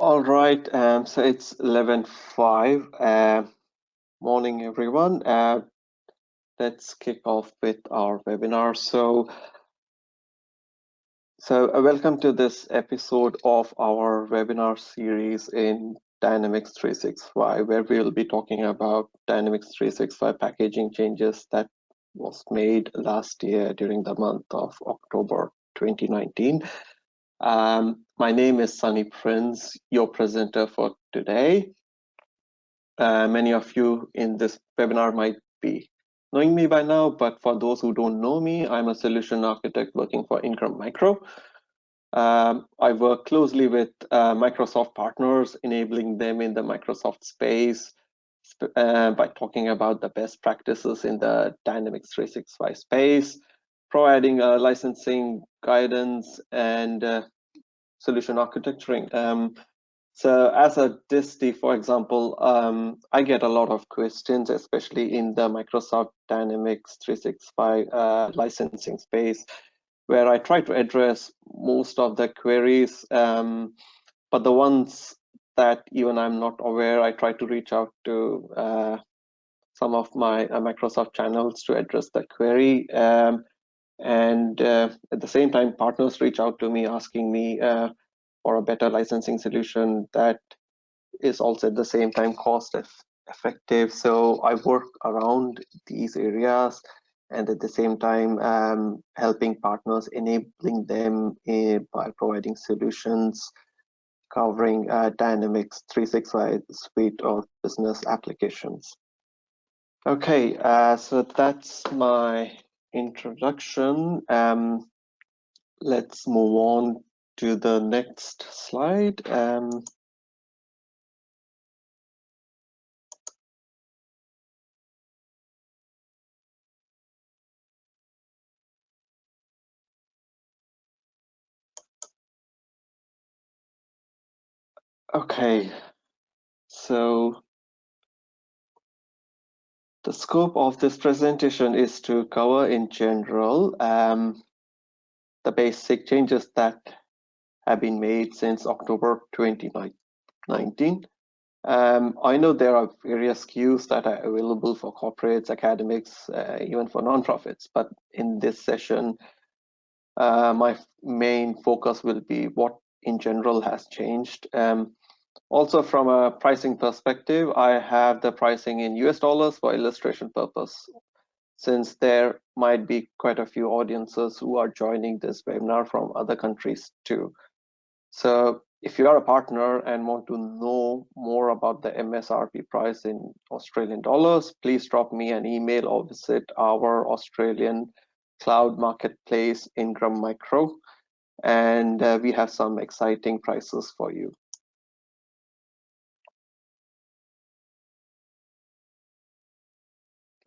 All right, so it's 11:05. Morning, everyone. Let's kick off with our webinar. Welcome to this episode of our webinar series in Dynamics 365, where we'll be talking about Dynamics 365 packaging changes that was made last year during the month of October 2019. My name is Sunny Prince, your presenter for today. Many of you in this webinar might be knowing me by now, but for those who don't know me, I'm a solution architect working for Ingram Micro. I work closely with Microsoft partners, enabling them in the Microsoft space by talking about the best practices in the Dynamics 365 space, providing licensing guidance and solution architecturing. So as a DIST, for example, I get a lot of questions, especially in the Microsoft Dynamics 365 licensing space, where I try to address most of the queries, but the ones that even I'm not aware, I try to reach out to some of my Microsoft channels to address the query. And at the same time, partners reach out to me asking me for a better licensing solution that is also at the same time cost effective. So I work around these areas and at the same time helping partners, enabling them by providing solutions covering Dynamics 365 suite of business applications. Okay, so that's my introduction. Let's move on to the next slide. Okay, so the scope of this presentation is to cover in general the basic changes that have been made since October 2019. I know there are various SKUs that are available for corporates, academics, even for nonprofits, but in this session, my main focus will be what in general has changed. Also, from a pricing perspective, I have the pricing in US dollars for illustration purpose, since there might be quite a few audiences who are joining this webinar from other countries too. So if you are a partner and want to know more about the MSRP price in Australian dollars, please drop me an email or visit our Australian cloud marketplace, Ingram Micro, and we have some exciting prices for you.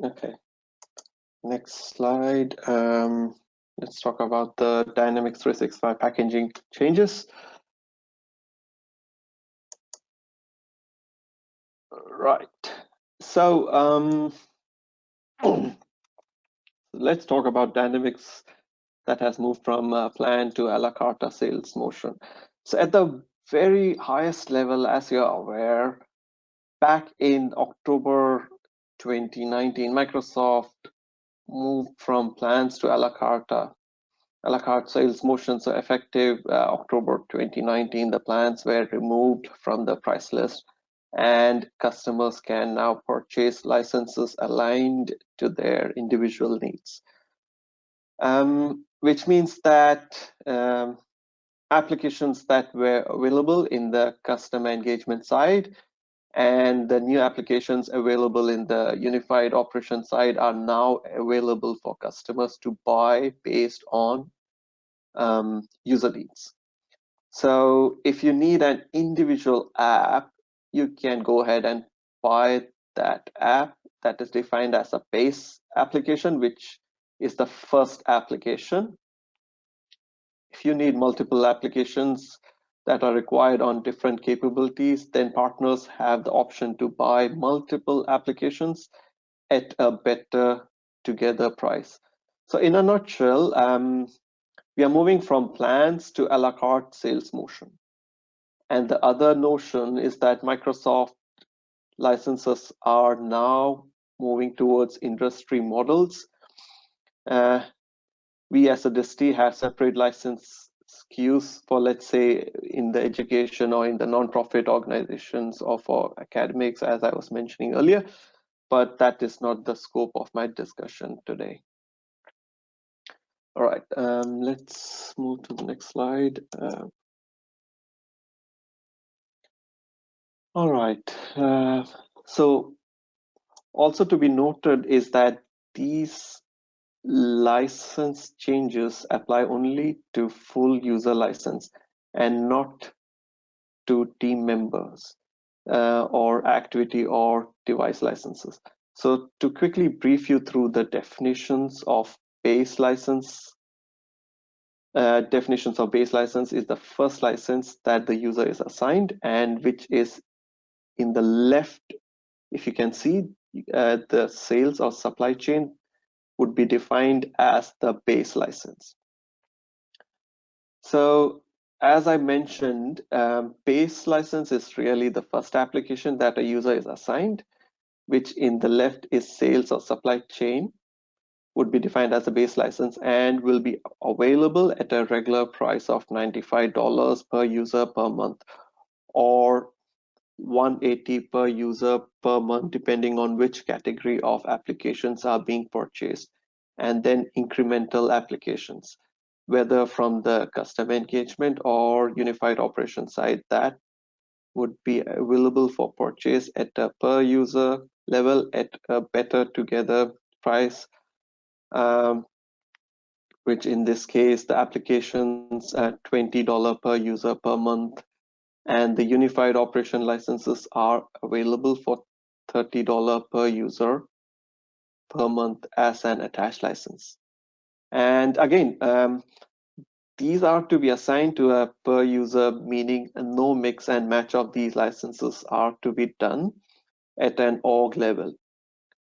Okay, next slide. Let's talk about the Dynamics 365 packaging changes. Right. So let's talk about Dynamics that has moved from plan to a la carte sales motion. So at the very highest level, as you're aware, back in October 2019, Microsoft moved from plans to a la carte sales motion. So effective October 2019, the plans were removed from the price list, and customers can now purchase licenses aligned to their individual needs. Which means that applications that were available in the customer engagement side and the new applications available in the unified operation side are now available for customers to buy based on user needs. So if you need an individual app, you can go ahead and buy that app that is defined as a base application, which is the first application. If you need multiple applications that are required on different capabilities, then partners have the option to buy multiple applications at a better together price. So in a nutshell, we are moving from plans to a la carte sales motion. And the other notion is that Microsoft licenses are now moving towards industry models. We as a distillery have separate license SKUs for, let's say, in the education or in the non-profit organizations or for academics, as I was mentioning earlier, but that is not the scope of my discussion today. All right, let's move to the next slide. All right, so also to be noted is that these license changes apply only to full user license and not to team members or activity or device licenses. So to quickly brief you through the definitions of base license, is the first license that the user is assigned and which is in the left. If you can see, the sales or supply chain would be defined as the base license. So as I mentioned, base license is really the first application that a user is assigned, which in the left is sales or supply chain, would be defined as a base license and will be available at a regular price of $95 per user per month, or $180 per user per month, depending on which category of applications are being purchased, and then incremental applications, whether from the custom engagement or unified operation side, that would be available for purchase at a per user level at a better together price, which in this case, the applications at $20 per user per month, and the unified operation licenses are available for $30 per user per month as an attached license. And again, these are to be assigned to a per user, meaning no mix and match of these licenses are to be done at an org level,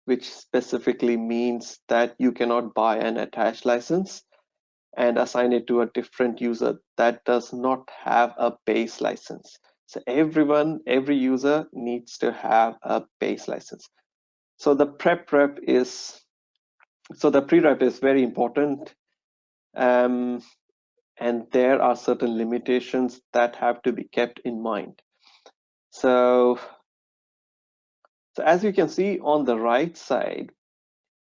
which specifically means that you cannot buy an attached license and assign it to a different user that does not have a base license. So every user needs to have a base license. So the pre-rep is very important. And there are certain limitations that have to be kept in mind. So as you can see on the right side,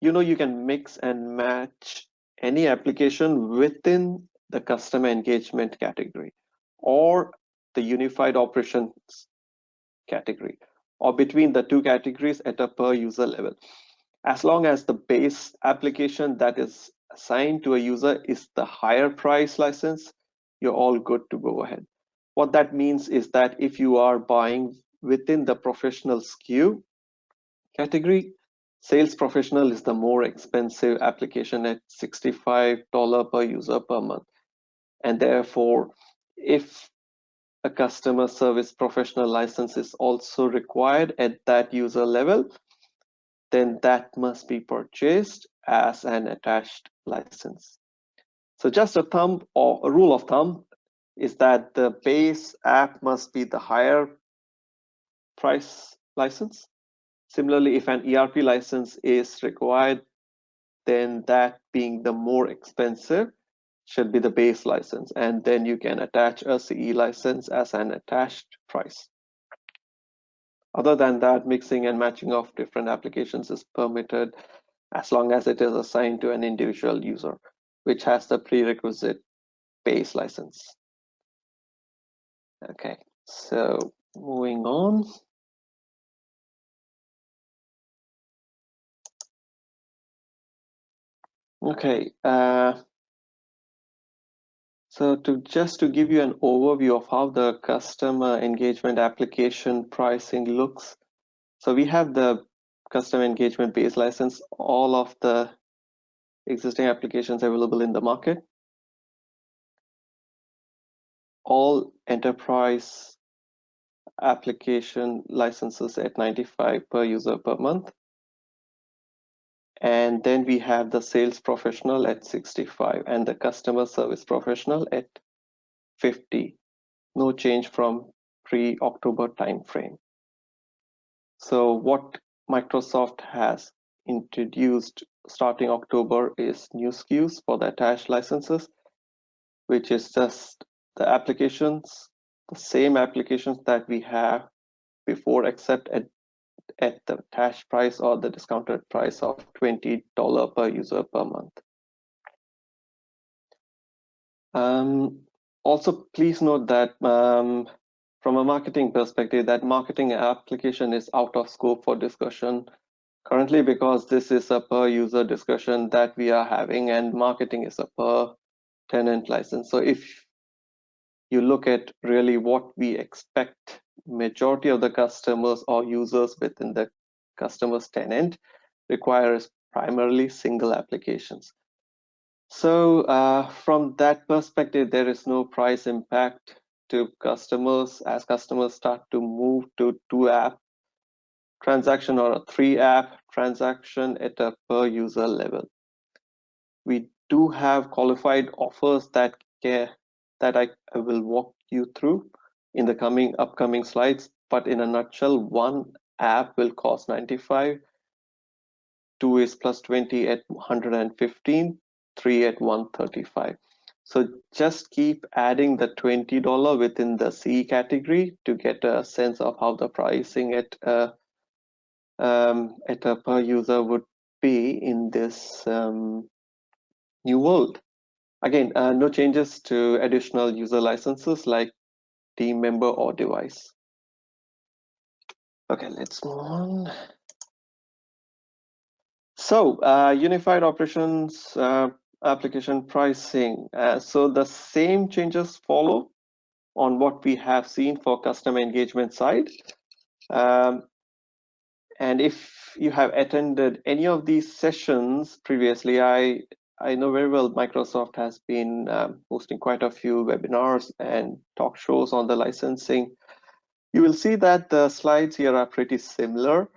you can mix and match any application within the customer engagement category or the unified operations category, or between the two categories at a per user level. As long as the base application that is assigned to a user is the higher price license, you're all good to go ahead. What that means is that if you are buying within the professional SKU category, sales professional is the more expensive application at $65 per user per month. And therefore, if a customer service professional license is also required at that user level, then that must be purchased as an attached license. So just a rule of thumb is that the base app must be the higher price license. Similarly, if an ERP license is required, then that being the more expensive should be the base license, and then you can attach a CE license as an attached price. Other than that, mixing and matching of different applications is permitted as long as it is assigned to an individual user, which has the prerequisite base license. Okay, so moving on. Okay, so just to give you an overview of how the customer engagement application pricing looks. So we have the customer engagement base license, all of the existing applications available in the market, all enterprise application licenses at 95 per user per month. And then we have the sales professional at 65 and the customer service professional at 50. No change from pre-October timeframe. So what Microsoft has introduced starting October is new SKUs for the attached licenses, which is just the applications, the same applications that we have before, except at the attached price or the discounted price of $20 per user per month. Also, please note that from a marketing perspective, that marketing application is out of scope for discussion currently, because this is a per user discussion that we are having, and marketing is a per tenant license. So if you look at really what we expect majority of the customers or users within the customer's tenant requires primarily single applications. So from that perspective, there is no price impact to customers as customers start to move to 2-app transaction or a 3-app transaction at a per user level. We do have qualified offers that I will walk you through in the upcoming slides, but in a nutshell, 1 app will cost $95, 2 is plus 20 at $115, 3 at $135. So just keep adding the $20 within the C category to get a sense of how the pricing at a per user would be in this new world. Again, no changes to additional user licenses like team member or device. Okay, let's move on. So unified operations application pricing. So the same changes follow on what we have seen for customer engagement side. And if you have attended any of these sessions previously, I know very well Microsoft has been hosting quite a few webinars and talk shows on the licensing. You will see that the slides here are pretty similar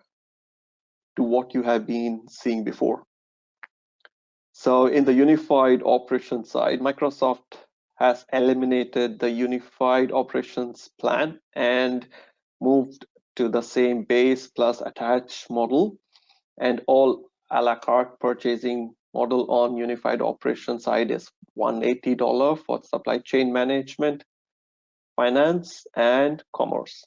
to what you have been seeing before. So in the unified operations side, Microsoft has eliminated the unified operations plan and moved to the same base plus attach model, and all a la carte purchasing model on unified operations side is $180 for supply chain management, finance, and commerce.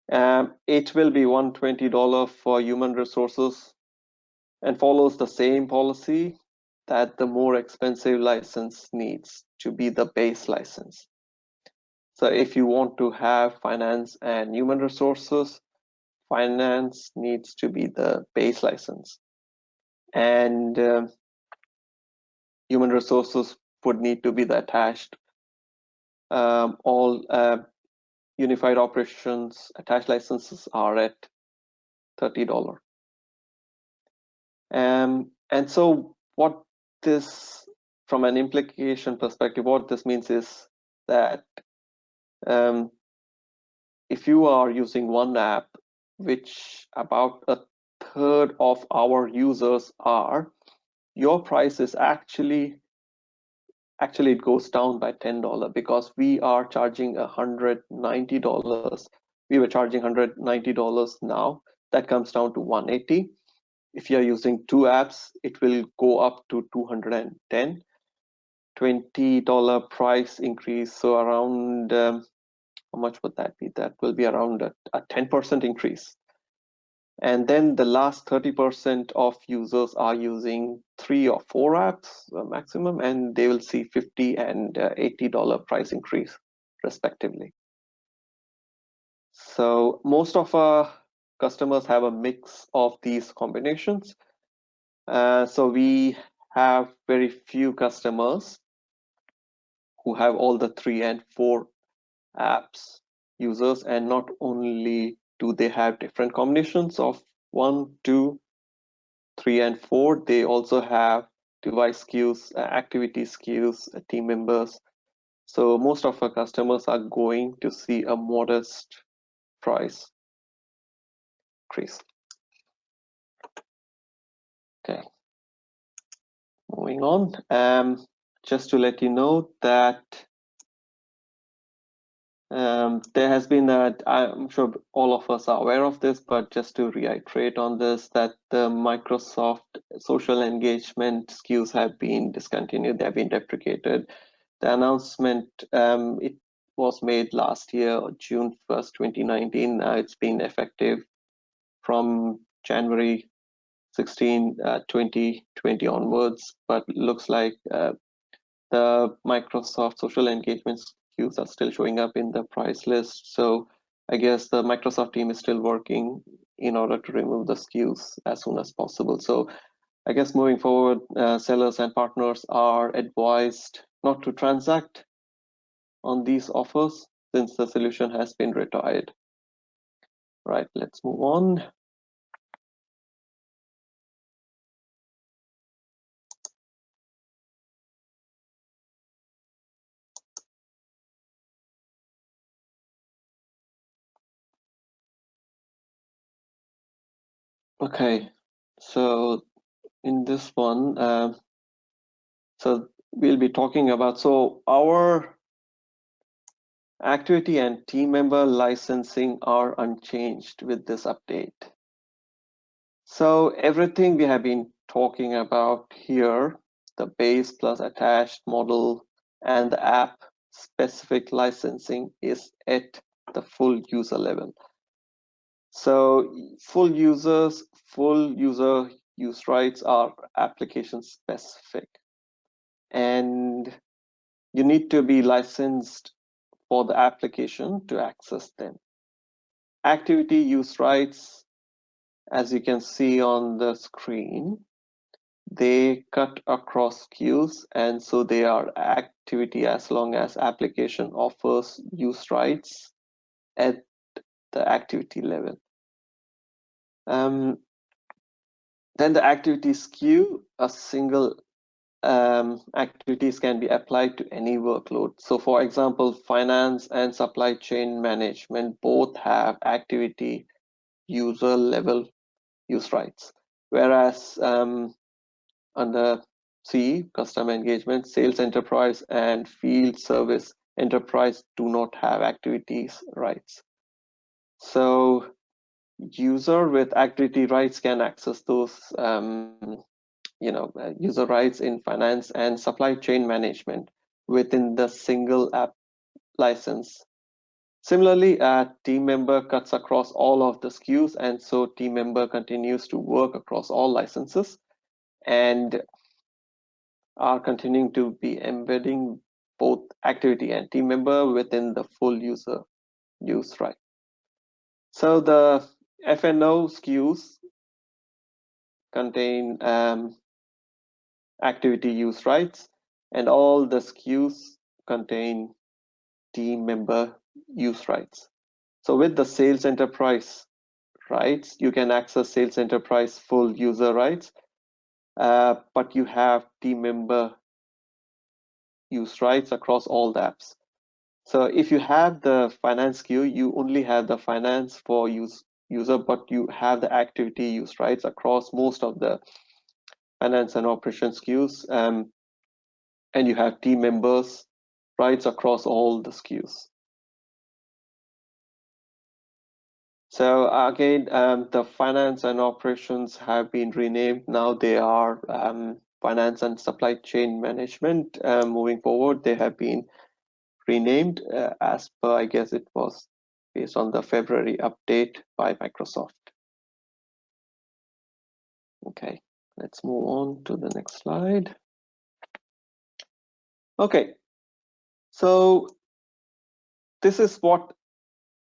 It will be $120 for human resources and follows the same policy that the more expensive license needs to be the base license. So if you want to have finance and human resources, finance needs to be the base license, and human resources would need to be the attached. All unified operations attached licenses are at $30. And so what this, from an implication perspective, what this means is that if you are using one app, which about a third of our users are, your price is actually it goes down by $10 because we are charging $190. We were charging $190 now. That comes down to $180. If you're using 2 apps, it will go up to $210. $20 price increase. So around how much would that be? That will be around a 10% increase. And then the last 30% of users are using 3 or 4 apps maximum, and they will see $50 and $80 price increase respectively. So most of our customers have a mix of these combinations. So we have very few customers who have all the 3 and 4 apps users, and not only do they have different combinations of 1, 2, 3, and 4, they also have device SKUs, activity SKUs, team members. So most of our customers are going to see a modest price increase. Okay, moving on. Just to let you know that There has been I'm sure all of us are aware of this, but just to reiterate on this, that the Microsoft social engagement SKUs have been discontinued, they have been deprecated. The announcement, it was made last year, June 1st, 2019. It's been effective from January 16, 2020 onwards, but looks like the Microsoft social engagement SKUs are still showing up in the price list. So I guess the Microsoft team is still working in order to remove the SKUs as soon as possible. So I guess moving forward, sellers and partners are advised not to transact on these offers since the solution has been retired. Right, let's move on. Okay, so in this one, so we'll be talking about, so our activity and team member licensing are unchanged with this update. So everything we have been talking about here, the base plus attached model and the app specific licensing is at the full user level. So full user use rights are application specific, and you need to be licensed for the application to access them. Activity use rights, as you can see on the screen, they cut across queues, and so they are activity as long as application offers use rights at the activity level. Then the activities queue, a single activities can be applied to any workload. So for example, finance and supply chain management both have activity user level use rights, whereas under C, customer engagement, sales enterprise and field service enterprise do not have activities rights. So user with activity rights can access those user rights in finance and supply chain management within the single app license. Similarly, a team member cuts across all of the SKUs, and so team member continues to work across all licenses and are continuing to be embedding both activity and team member within the full user use right. So the FNO SKUs contain activity use rights, and all the SKUs contain team member use rights. So with the sales enterprise rights, you can access sales enterprise full user rights, but you have team member use rights across all the apps. So if you have the finance queue, you only have the finance for user, but you have the activity use rights across most of the finance and operations queues, and you have team members rights across all the SKUs. So again, the finance and operations have been renamed. Now they are finance and supply chain management. Moving forward, they have been renamed as per, I guess it was based on the February update by Microsoft. Okay, let's move on to the next slide. Okay, so this is what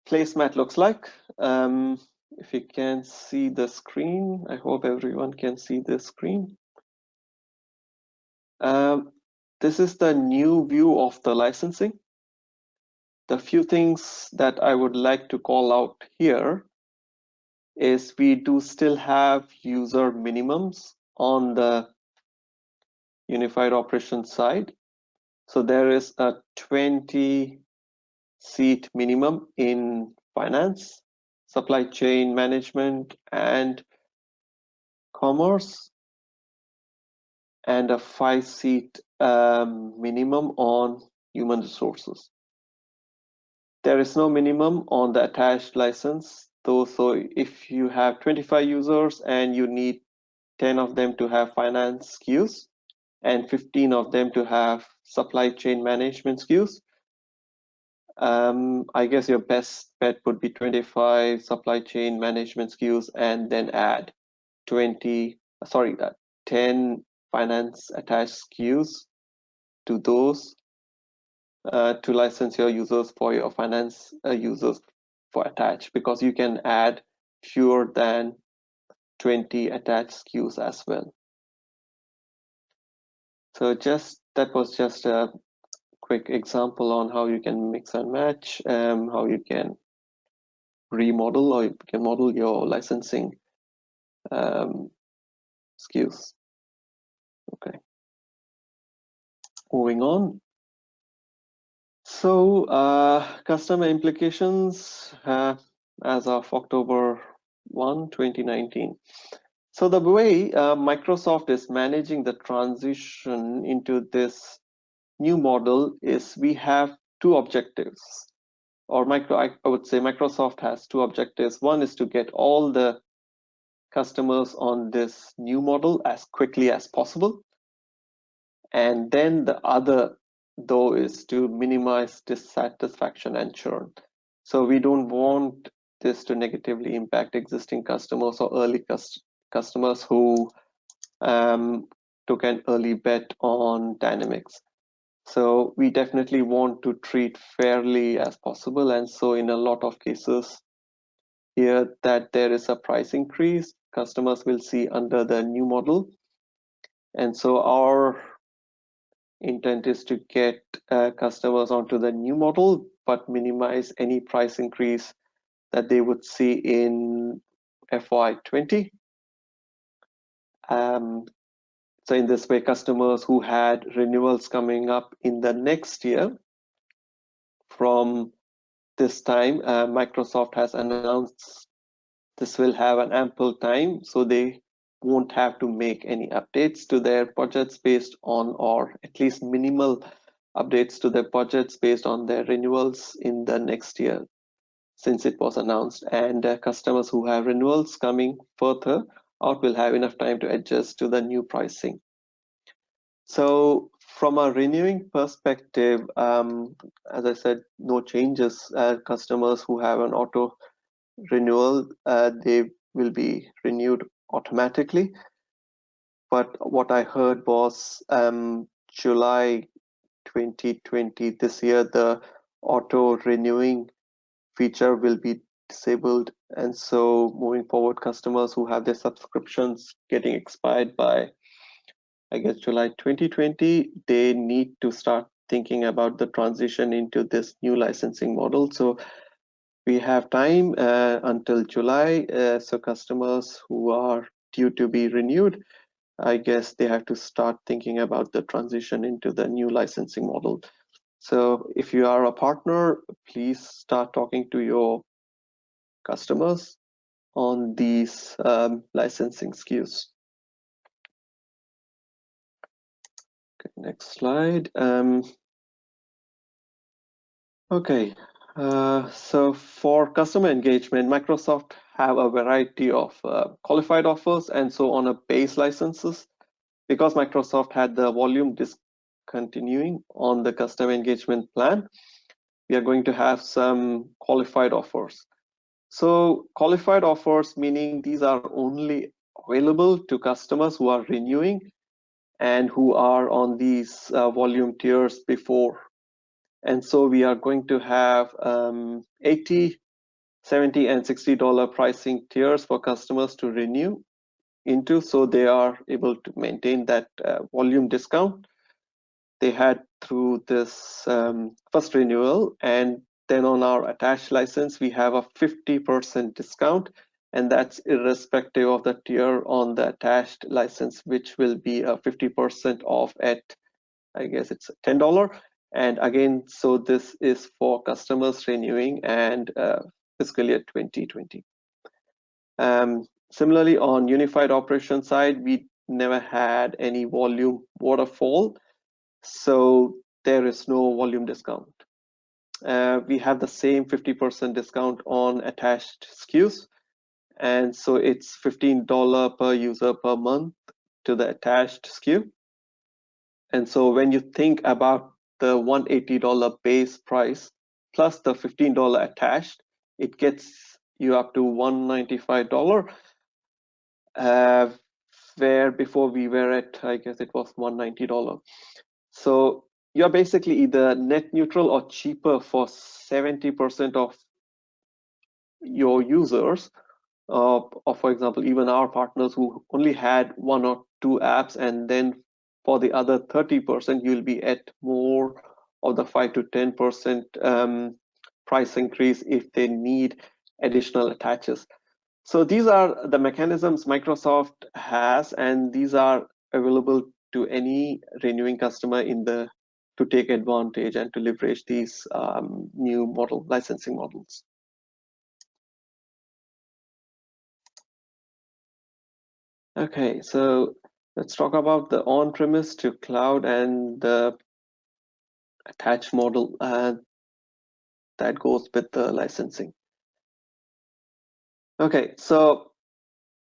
placemat looks like. If you can see the screen, I hope everyone can see the screen. This is the new view of the licensing. The few things that I would like to call out here is we do still have user minimums on the unified operations side. So there is a 20 seat minimum in finance, supply chain management, and commerce, and a 5 seat minimum on human resources. There is no minimum on the attached license, though. So if you have 25 users and you need 10 of them to have finance SKUs and 15 of them to have supply chain management SKUs, I guess your best bet would be 25 supply chain management SKUs and then add 10 finance attached SKUs to those to license your users for your finance users for attach, because you can add fewer than 20 attached SKUs as well. So that was just a quick example on how you can mix and match, how you can remodel or you can model your licensing SKUs. Okay, moving on. So customer implications as of October 1, 2019. So the way Microsoft is managing the transition into this new model is we have two objectives, or I would say Microsoft has two objectives. One is to get all the customers on this new model as quickly as possible. And then the other, though, is to minimize dissatisfaction and churn. So we don't want this to negatively impact existing customers or early customers who took an early bet on Dynamics. So we definitely want to treat fairly as possible. And so in a lot of cases here that there is a price increase, customers will see under the new model. And so our intent is to get customers onto the new model, but minimize any price increase that they would see in FY20. So in this way, customers who had renewals coming up in the next year from this time, Microsoft has announced this will have an ample time, so they won't have to make any updates to their budgets based on, or at least minimal updates to their budgets based on their renewals in the next year, since it was announced. And customers who have renewals coming further out will have enough time to adjust to the new pricing. So from a renewing perspective, as I said, no changes. Customers who have an auto renewal, they will be renewed automatically. But what I heard was July 2020, this year, the auto renewing feature will be disabled. And so moving forward, customers who have their subscriptions getting expired by, I guess, July 2020, they need to start thinking about the transition into this new licensing model. So we have time until July. So customers who are due to be renewed, I guess they have to start thinking about the transition into the new licensing model. So if you are a partner, please start talking to your customers on these licensing SKUs. Okay, next slide. Okay, so for customer engagement, Microsoft have a variety of qualified offers and so on a base licenses. Because Microsoft had the volume discontinuing on the customer engagement plan, we are going to have some qualified offers. So qualified offers, meaning these are only available to customers who are renewing and who are on these volume tiers before. And so we are going to have $80, $70, and $60 pricing tiers for customers to renew into, so they are able to maintain that volume discount they had through this first renewal. And then on our attached license, we have a 50% discount, and that's irrespective of the tier on the attached license, which will be a 50% off at, I guess it's $10. And again, so this is for customers renewing and fiscal year 2020. Similarly, on unified operation side, we never had any volume waterfall, so there is no volume discount. we have the same 50% discount on attached SKUs. And so it's $15 per user per month to the attached SKU. And so when you think about the $180 base price plus the $15 attached, it gets you up to $195, where before we were at, I guess it was $190. So you're basically either net neutral or cheaper for 70% of your users, or for example, even our partners who only had one or two apps, and then for the other 30%, you'll be at more of the 5 to 10% price increase if they need additional attaches. So these are the mechanisms Microsoft has, and these are available to any renewing customer to take advantage and to leverage these new licensing models. Okay, so let's talk about the on-premise to cloud and the attached model that goes with the licensing. Okay, so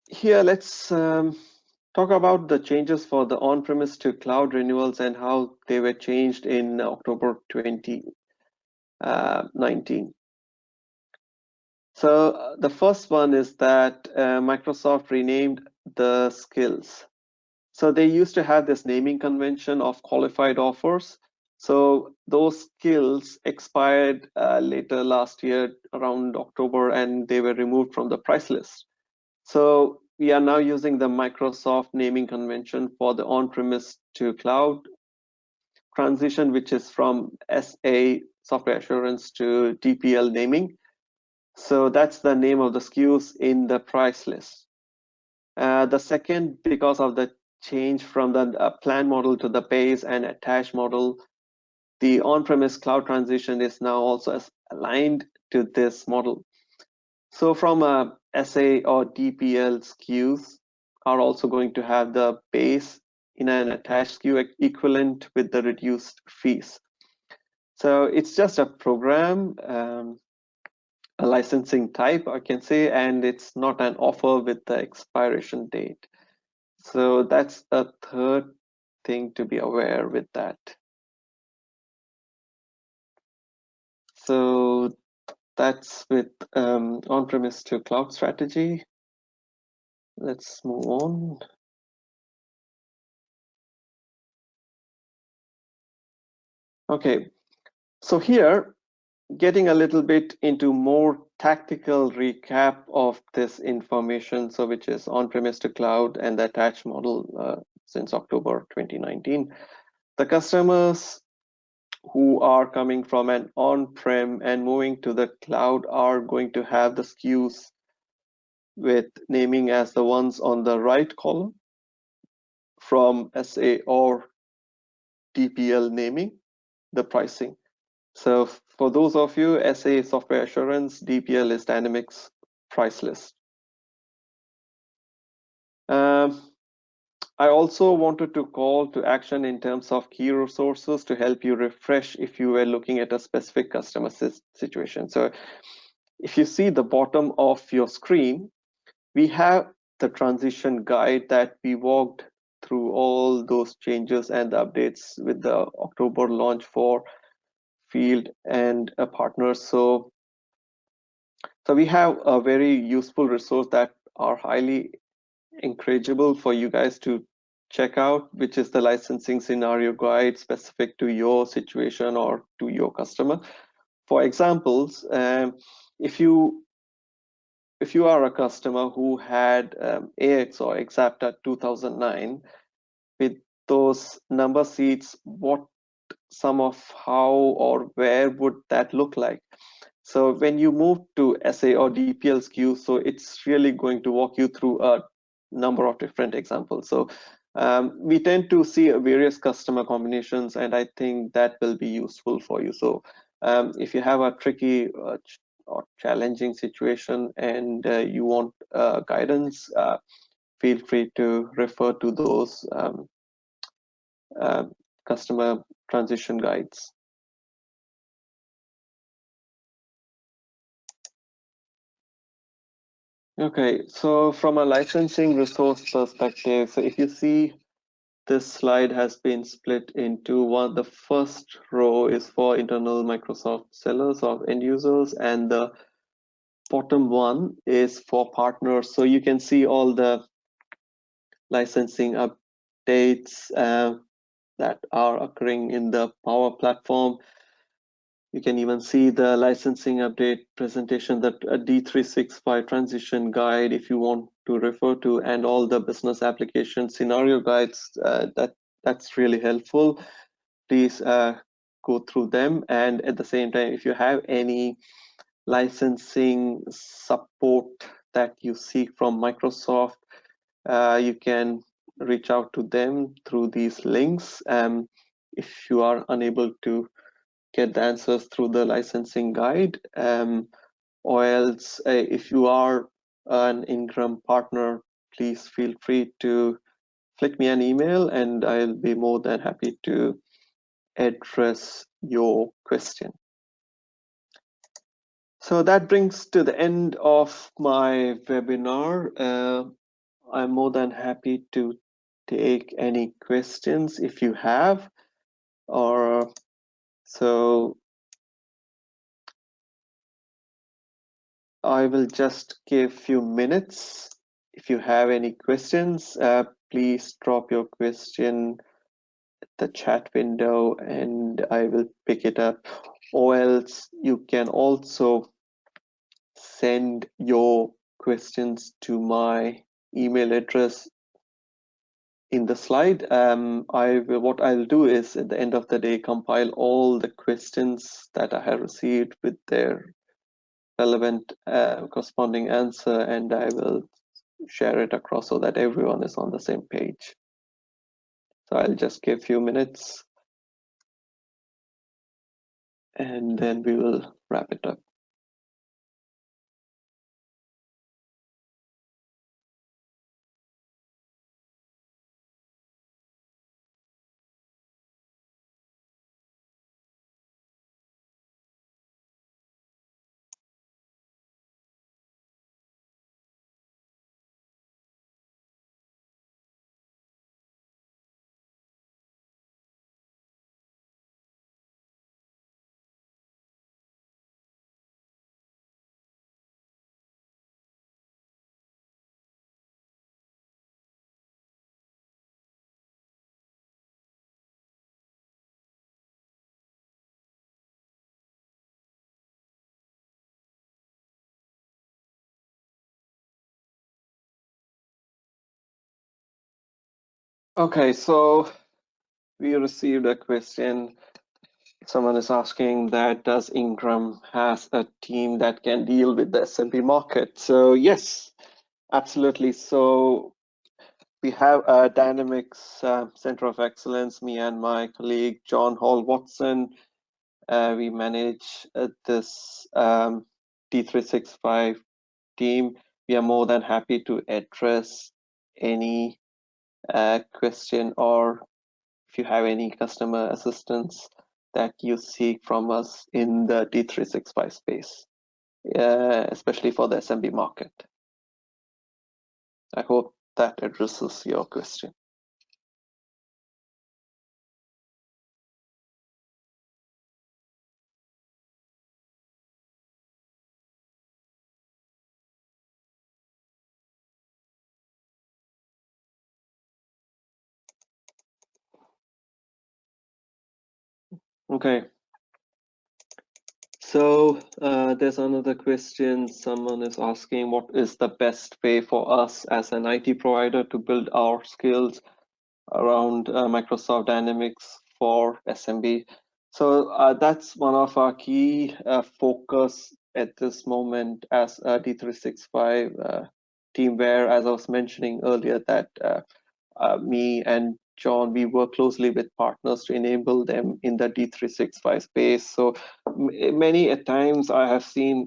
here let's talk about the changes for the on-premise to cloud renewals and how they were changed in October 2019. So the first one is that Microsoft renamed the skills. So they used to have this naming convention of qualified offers. So those skills expired later last year around October, and they were removed from the price list. So we are now using the Microsoft naming convention for the on-premise to cloud transition, which is from SA software assurance to DPL naming. So that's the name of the SKUs in the price list. The second, because of the change from the plan model to the base and attached model, the on-premise cloud transition is now also aligned to this model. So from a SA or DPL SKUs are also going to have the base in an attached SKU equivalent with the reduced fees. So it's just a program, a licensing type, I can say, and it's not an offer with the expiration date. So that's a third thing to be aware with that. So that's with on-premise to cloud strategy. Let's move on. Okay, so here, getting a little bit into more tactical recap of this information, so which is on-premise to cloud and the attached model since October 2019. The customers who are coming from an on-prem and moving to the cloud are going to have the SKUs with naming as the ones on the right column from SA or DPL naming, the pricing. So for those of you, SA software assurance, DPL is Dynamics price list. I also wanted to call to action in terms of key resources to help you refresh if you were looking at a specific customer situation. So if you see the bottom of your screen, we have the transition guide that we walked through all those changes and the updates with the October launch for field and partners. So we have a very useful resource that are highly encourageable for you guys to check out, which is the licensing scenario guide specific to your situation or to your customer. For examples, if you are a customer who had AX or Exapta 2009, with those number seats, what some of how or where would that look like? So when you move to SA or DPL SKU, so it's really going to walk you through a number of different examples. So we tend to see various customer combinations, and I think that will be useful for you. So if you have a tricky or challenging situation and you want guidance, feel free to refer to those customer transition guides. Okay, so from a licensing resource perspective, so if you see this slide has been split into one, the first row is for internal Microsoft sellers or end users, and the bottom one is for partners. So you can see all the licensing updates that are occurring in the Power Platform. You can even see the licensing update presentation, that a D365 transition guide if you want to refer to, and all the business application scenario guides. That's really helpful. Please go through them. And at the same time, if you have any licensing support that you seek from Microsoft, you can reach out to them through these links. If you are unable to get the answers through the licensing guide, or else if you are an Ingram partner, please feel free to flick me an email and I'll be more than happy to address your question. So that brings to the end of my webinar. I'm more than happy to take any questions if you have, or so I will just give few minutes. If you have any questions, please drop your question at the chat window and I will pick it up. Or else you can also send your questions to my email address in the slide. What I'll do is at the end of the day compile all the questions that I have received with their relevant corresponding answer, and I will share it across so that everyone is on the same page. So I'll just give a few minutes and then we will wrap it up. Okay, so we received a question. Someone is asking that does Ingram has a team that can deal with the SMB market? So yes, absolutely. So we have a Dynamics Center of Excellence, me and my colleague John Hall Watson. We manage this D365 team. We are more than happy to address any question, or if you have any customer assistance that you seek from us in the D365 space, especially for the SMB market. I hope that addresses your question. Okay. So there's another question. Someone is asking, what is the best way for us as an IT provider to build our skills around Microsoft Dynamics for SMB? So that's one of our key focus at this moment as a D365 team, where, as I was mentioning earlier, that me and John, we work closely with partners to enable them in the D365 space. So many at times I have seen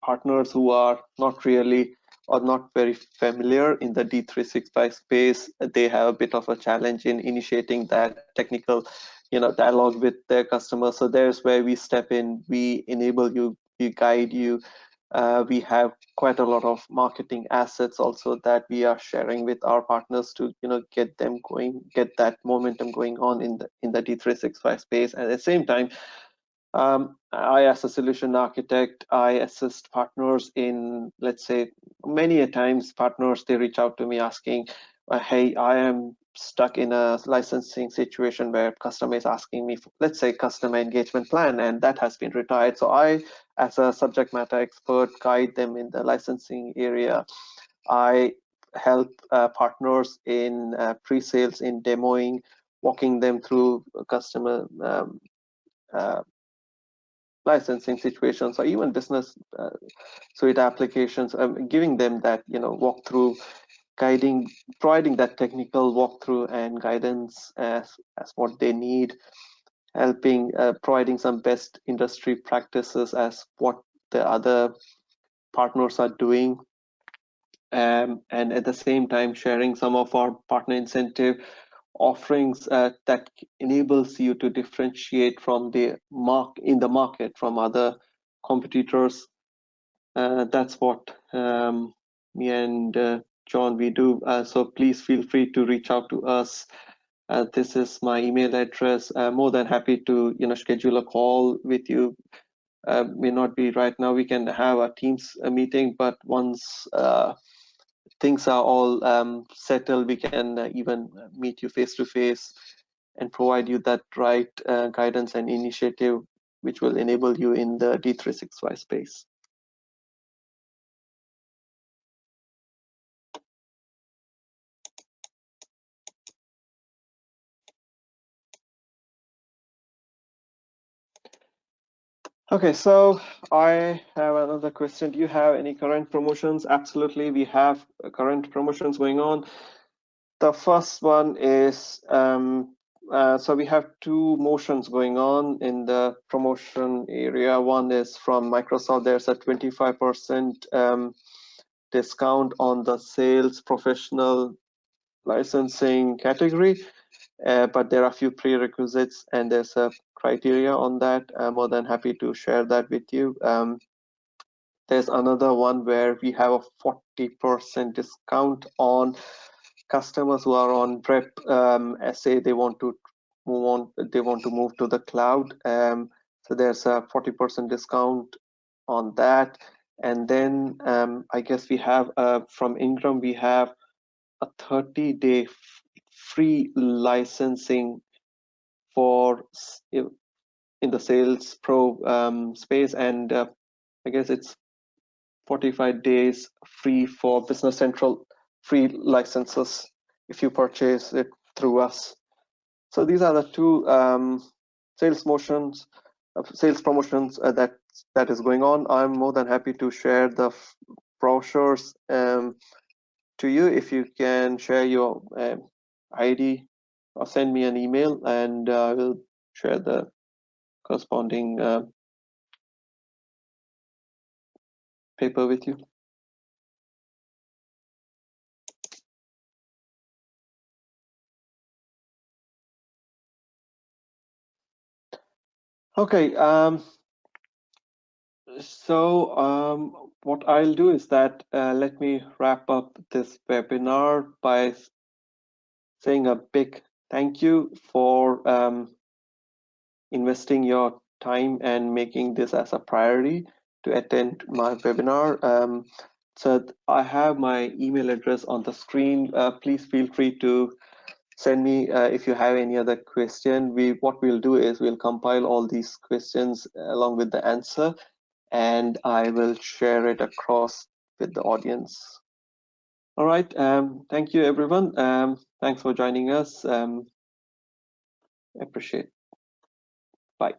partners who are not really or not very familiar in the D365 space. They have a bit of a challenge in initiating that technical, dialogue with their customers. So there's where we step in. We enable you, we guide you, We have quite a lot of marketing assets also that we are sharing with our partners to get them going, get that momentum going on in the D365 space. And at the same time, I, as a solution architect, I assist partners in, let's say, many a times partners, they reach out to me asking, hey, I am stuck in a licensing situation where customer is asking me for, let's say, customer engagement plan, and that has been retired. So I, as a subject matter expert, guide them in the licensing area. I help partners in pre-sales, in demoing, walking them through customer uh, licensing situations, or even business suite applications, giving them that walkthrough, guiding, providing that technical walkthrough and guidance as what they need, helping, providing some best industry practices as what the other partners are doing, and at the same time sharing some of our partner incentive offerings that enables you to differentiate from the market from other competitors. That's what me and John, we do. So please feel free to reach out to us. This is my email address. More than happy to schedule a call with you. May not be right now. We can have a Teams meeting, but once things are all settled, we can even meet you face to face and provide you that right guidance and initiative, which will enable you in the D365 space. Okay, so I have another question. Do you have any current promotions? Absolutely, we have current promotions going on. The first one is, so we have two motions going on in the promotion area. One is from Microsoft. There's a 25% discount on the sales professional licensing category. But there are a few prerequisites and there's a criteria on that. I'm more than happy to share that with you. There's another one where we have a 40% discount on customers who are on prep, say they want to move to the cloud. So there's a 40% discount on that. And then I guess we have from Ingram, we have a 30-day free licensing for in the Sales Pro space, and I guess it's 45 days free for Business Central free licenses if you purchase it through us. So these are the two sales promotions that is going on. I'm more than happy to share the brochures to you. If you can share your ID or send me an email, and I will share the corresponding paper with you. Okay, so what I'll do is that let me wrap up this webinar by saying a big thank you for investing your time and making this as a priority to attend my webinar. So I have my email address on the screen. Please feel free to send me if you have any other question. What we'll do is we'll compile all these questions along with the answer, and I will share it across with the audience. All right, thank you everyone. Thanks for joining us. Appreciate. Bye.